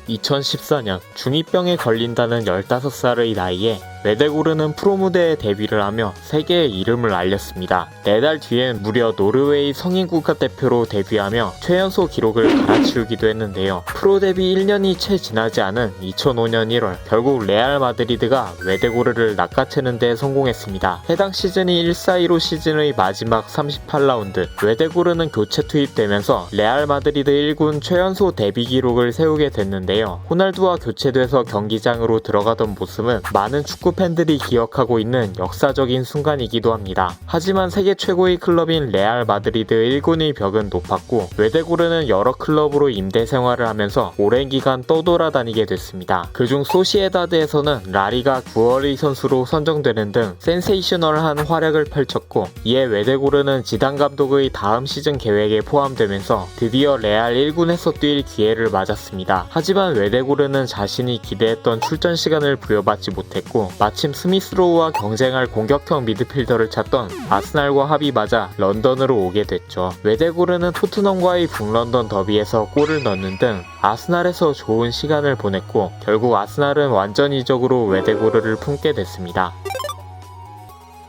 2014년 중2병에 걸린다는 15살의 나이에 웨데고르는 프로 무대에 데뷔를 하며 세계에 이름을 알렸습니다. 4달 뒤엔 무려 노르웨이 성인 국가대표로 데뷔하며 최연소 기록을 갈아치우기도 했는데요. 프로 데뷔 1년이 채 지나지 않은 2005년 1월 결국 레알 마드리드가 웨데고르를 낚아채는 데 성공했습니다. 해당 시즌이 1-4-2로 시즌의 마지막 38라운드 웨데고르는 교체 투입되면서 레알 마드리드 1군 최연소 데뷔 기록을 세우게 됐는데요. 호날두와 교체돼서 경기장으로 들어가던 모습은 많은 축구 팬들이 기억하고 있는 역사적인 순간이기도 합니다. 하지만 세계 최고의 클럽인 레알 마드리드 1군의 벽은 높았고 웨데고르는 여러 클럽으로 임대 생활을 하면서 오랜 기간 떠돌아다니게 됐습니다. 그중 소시에다드에서는 라리가 9월의 선수로 선정되는 등 센세이셔널한 활약을 펼쳤고 이에 웨데고르는 지단 감독의 다음 시즌 계획에 포함되면서 드디어 레알 1군에서 뛸 기회를 맞았습니다. 하지만 웨데고르는 자신이 기대했던 출전 시간을 부여받지 못했고 마침 스미스로우와 경쟁할 공격형 미드필더를 찾던 아스날과 합이 맞아 런던으로 오게 됐죠. 웨데고르는 토트넘과의 북런던 더비에서 골을 넣는 등 아스날에서 좋은 시간을 보냈고 결국 아스날은 완전 이적으로 웨데고르를 품게 됐습니다.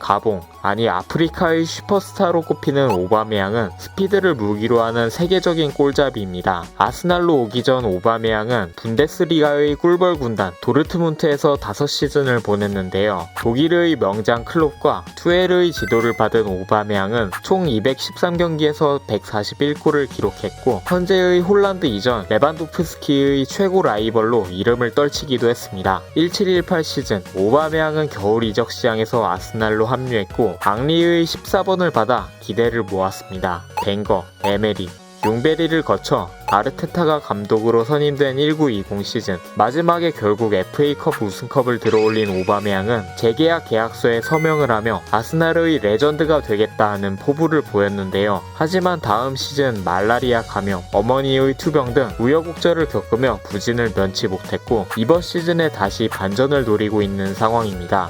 가봉, 아니 아프리카의 슈퍼스타로 꼽히는 오바메양은 스피드를 무기로 하는 세계적인 골잡이입니다. 아스날로 오기 전 오바메양은 분데스리가의 꿀벌 군단 도르트문트에서 5시즌을 보냈는데요. 독일의 명장 클롭과 투엘의 지도를 받은 오바메양은 총 213경기에서 141골을 기록했고 현재의 홀란드 이전 레반도프스키의 최고 라이벌로 이름을 떨치기도 했습니다. 17-18 시즌 오바메양은 겨울 이적 시장에서 아스날로 합류했고 앙리의 14번을 받아 기대를 모았습니다. 벵거, 에메리, 용베리를 거쳐 아르테타가 감독으로 선임된 19-20 시즌 마지막에 결국 FA컵 우승컵을 들어올린 오바메양은 재계약 계약서에 서명을 하며 아스날의 레전드가 되겠다 하는 포부를 보였는데요. 하지만 다음 시즌 말라리아 감염, 어머니의 투병 등 우여곡절을 겪으며 부진을 면치 못했고 이번 시즌에 다시 반전을 노리고 있는 상황입니다.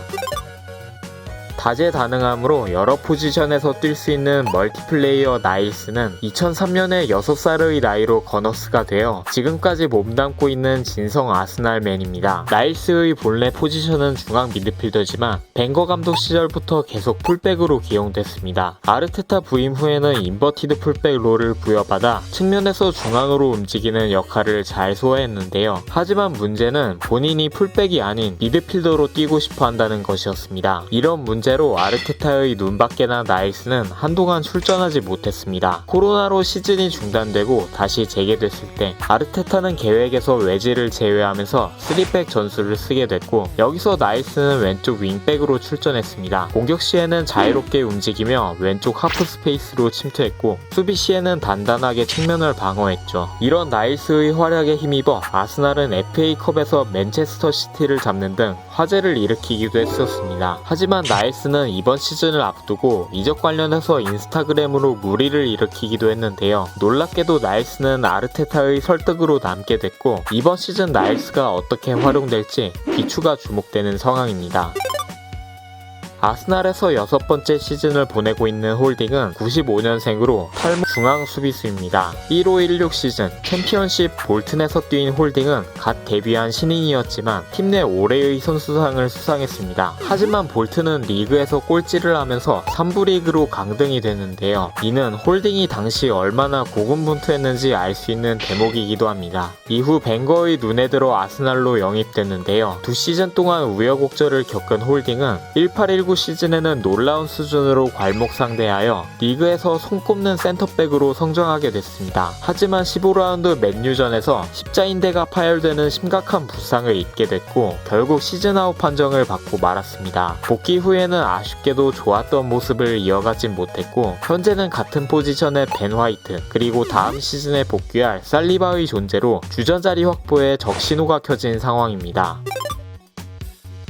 다재다능함으로 여러 포지션에서 뛸 수 있는 멀티플레이어 나일스는 2003년에 6살의 나이로 거너스가 되어 지금까지 몸담고 있는 진성 아스날맨입니다. 나일스의 본래 포지션은 중앙 미드필더지만 벵거 감독 시절부터 계속 풀백으로 기용됐습니다. 아르테타 부임 후에는 인버티드 풀백 롤을 부여받아 측면에서 중앙으로 움직이는 역할을 잘 소화했는데요. 하지만 문제는 본인이 풀백이 아닌 미드필더로 뛰고 싶어 한다는 것이었습니다. 이런 문제로 아르테타의 눈밖에 난 나일스는 한동안 출전하지 못했습니다. 코로나로 시즌이 중단되고 다시 재개됐을 때 아르테타는 계획에서 외지를 제외하면서 3백 전술을 쓰게 됐고 여기서 나일스는 왼쪽 윙백으로 출전했습니다. 공격 시에는 자유롭게 움직이며 왼쪽 하프 스페이스로 침투했고 수비 시에는 단단하게 측면을 방어했죠. 이런 나일스의 활약에 힘입어 아스날은 FA컵에서 맨체스터 시티를 잡는 등 화제를 일으키기도 했었습니다. 하지만 나일스는 이번 시즌을 앞두고 이적 관련해서 인스타그램으로 물의를 일으키기도 했는데요. 놀랍게도 나일스는 아르테타의 설득으로 남게 됐고 이번 시즌 나일스가 어떻게 활용될지 비추가 주목되는 상황입니다. 아스날에서 6번째 시즌을 보내고 있는 홀딩은 95년생으로 탈모 중앙 수비수입니다. 15-16 시즌 챔피언십 볼튼에서 뛴 홀딩은 갓 데뷔한 신인이었지만 팀 내 올해의 선수상을 수상했습니다. 하지만 볼튼은 리그에서 꼴찌를 하면서 3부 리그로 강등이 됐는데요. 이는 홀딩이 당시 얼마나 고군분투했는지 알 수 있는 대목이기도 합니다. 이후 벵거의 눈에 들어 아스날로 영입됐는데요. 2시즌 동안 우여곡절을 겪은 홀딩은 18-19 시즌에는 놀라운 수준으로 괄목상대하여 리그에서 손꼽는 센터백으로 성장하게 됐습니다. 하지만 15라운드 맨유전에서 십자인대가 파열되는 심각한 부상을 입게 됐고 결국 시즌아웃 판정을 받고 말았습니다. 복귀 후에는 아쉽게도 좋았던 모습을 이어가진 못했고 현재는 같은 포지션의 벤 화이트 그리고 다음 시즌에 복귀할 살리바의 존재로 주전자리 확보에 적신호가 켜진 상황입니다.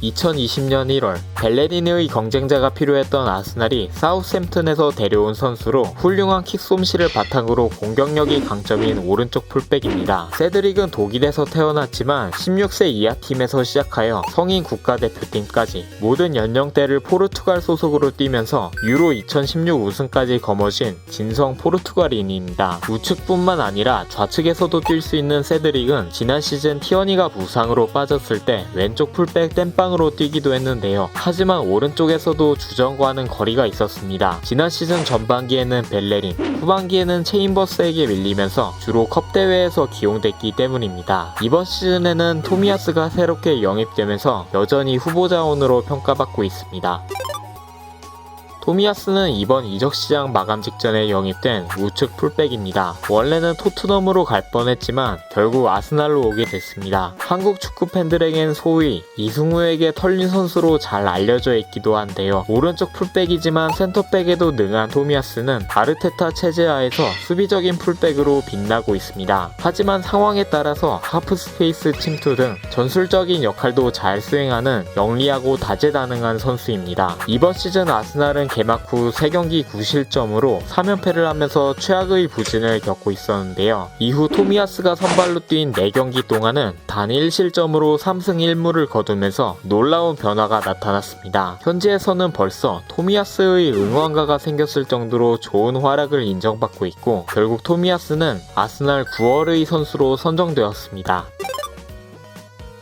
2020년 1월 벨레린의 경쟁자가 필요했던 아스날이 사우스햄튼에서 데려온 선수로 훌륭한 킥솜씨를 바탕으로 공격력이 강점인 오른쪽 풀백입니다. 세드릭은 독일에서 태어났지만 16세 이하 팀에서 시작하여 성인 국가대표팀까지 모든 연령대를 포르투갈 소속으로 뛰면서 유로 2016 우승까지 거머쥔 진성 포르투갈인입니다. 우측뿐만 아니라 좌측에서도 뛸 수 있는 세드릭은 지난 시즌 티어니가 부상으로 빠졌을 때 왼쪽 풀백 땜빵으로 뛰기도 했는데요. 하지만 오른쪽에서도 주전과는 거리가 있었습니다. 지난 시즌 전반기에는 벨레린, 후반기에는 체인버스에게 밀리면서 주로 컵대회에서 기용됐기 때문입니다. 이번 시즌에는 토미야스가 새롭게 영입되면서 여전히 후보자원으로 평가받고 있습니다. 토미야스는 이번 이적시장 마감 직전에 영입된 우측 풀백입니다. 원래는 토트넘으로 갈 뻔했지만 결국 아스날로 오게 됐습니다. 한국 축구 팬들에겐 소위 이승우에게 털린 선수로 잘 알려져 있기도 한데요. 오른쪽 풀백이지만 센터백에도 능한 토미야스는 아르테타 체제하에서 수비적인 풀백으로 빛나고 있습니다. 하지만 상황에 따라서 하프스페이스 침투 등 전술적인 역할도 잘 수행하는 영리하고 다재다능한 선수입니다. 이번 시즌 아스날은 개막 후 3경기 9실점으로 3연패를 하면서 최악의 부진을 겪고 있었는데요. 이후 토미야스가 선발로 뛴 4경기 동안은 단 1실점으로 3승 1무를 거두면서 놀라운 변화가 나타났습니다. 현지에서는 벌써 토미야스의 응원가가 생겼을 정도로 좋은 활약을 인정받고 있고 결국 토미야스는 아스날 9월의 선수로 선정되었습니다.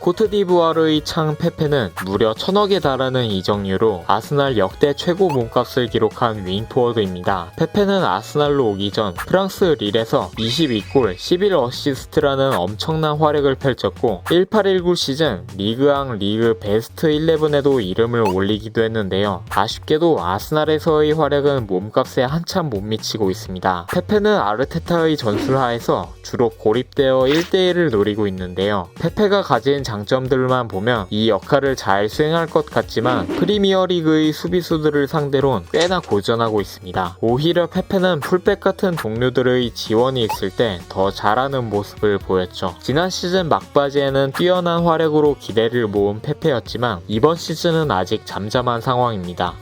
코트디부아르의 창 페페는 무려 1000억에 달하는 이적료로 아스날 역대 최고 몸값을 기록한 윙포워드입니다. 페페는 아스날로 오기 전 프랑스 릴에서 22골 11어시스트라는 엄청난 활약을 펼쳤고 1819 시즌 리그앙 리그 베스트 11에도 이름을 올리기도 했는데요. 아쉽게도 아스날에서의 활약은 몸값에 한참 못 미치고 있습니다. 페페는 아르테타의 전술하에서 주로 고립되어 1대1을 노리고 있는데요. 페페가 가진 장점들만 보면 이 역할을 잘 수행할 것 같지만 프리미어리그의 수비수들을 상대론 꽤나 고전하고 있습니다. 오히려 페페는 풀백 같은 동료들의 지원이 있을 때 더 잘하는 모습을 보였죠. 지난 시즌 막바지에는 뛰어난 활약으로 기대를 모은 페페였지만 이번 시즌은 아직 잠잠한 상황입니다.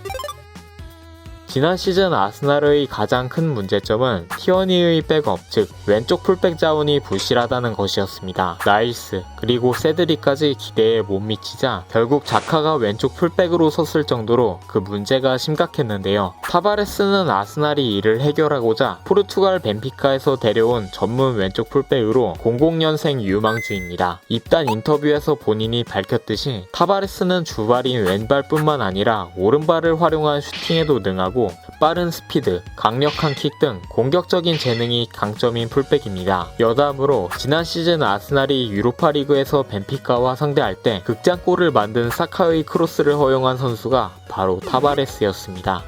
지난 시즌 아스날의 가장 큰 문제점은 티어니의 백업, 즉 왼쪽 풀백 자원이 부실하다는 것이었습니다. 나일스, 그리고 세드릭까지 기대에 못 미치자 결국 자카가 왼쪽 풀백으로 섰을 정도로 그 문제가 심각했는데요. 타바레스는 아스날이 이를 해결하고자 포르투갈 벤피카에서 데려온 전문 왼쪽 풀백으로 00년생 유망주입니다. 입단 인터뷰에서 본인이 밝혔듯이 타바레스는 주발인 왼발뿐만 아니라 오른발을 활용한 슈팅에도 능하고 빠른 스피드, 강력한 킥 등 공격적인 재능이 강점인 풀백입니다. 여담으로 지난 시즌 아스날이 유로파리그에서 벤피카와 상대할 때 극장골을 만든 사카의 크로스를 허용한 선수가 바로 타바레스였습니다.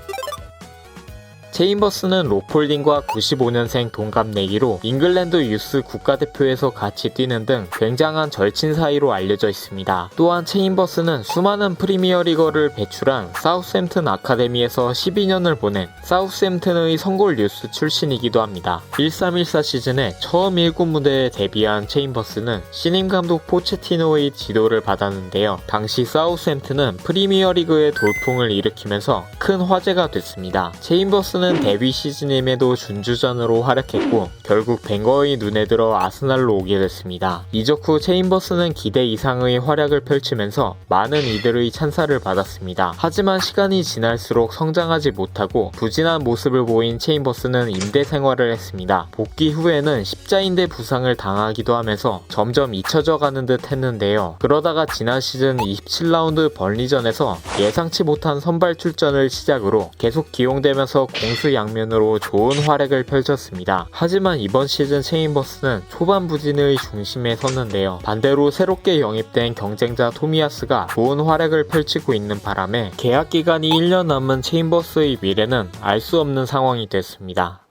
체인버스는 로폴딩과 95년생 동갑 내기로 잉글랜드 유스 국가대표에서 같이 뛰는 등 굉장한 절친 사이로 알려져 있습니다. 또한 체인버스는 수많은 프리미어리거를 배출한 사우스햄튼 아카데미에서 12년을 보낸 사우스햄튼의 성골 뉴스 출신이기도 합니다. 1314 시즌에 처음 1군 무대에 데뷔한 체인버스는 신임 감독 포체티노의 지도를 받았는데요. 당시 사우스햄튼은 프리미어리그의 돌풍을 일으키면서 큰 화제가 됐습니다. 체인버스는 데뷔 시즌임에도 준주전으로 활약했고 결국 벵거의 눈에 들어 아스날로 오게 됐습니다. 이적 후 체인버스는 기대 이상의 활약을 펼치면서 많은 이들의 찬사를 받았습니다. 하지만 시간이 지날수록 성장하지 못하고 부진한 모습을 보인 체인버스는 임대 생활을 했습니다. 복귀 후에는 십자인대 부상을 당하기도 하면서 점점 잊혀져 가는 듯 했는데요. 그러다가 지난 시즌 27라운드 번리전에서 예상치 못한 선발 출전을 시작으로 계속 기용되면서 공수양면으로 좋은 활약을 펼쳤습니다. 하지만 이번 시즌 체인버스는 초반 부진의 중심에 섰는데요. 반대로 새롭게 영입된 경쟁자 토미야스가 좋은 활약을 펼치고 있는 바람에 계약 기간이 1년 남은 체인버스의 미래는 알 수 없는 상황이 됐습니다.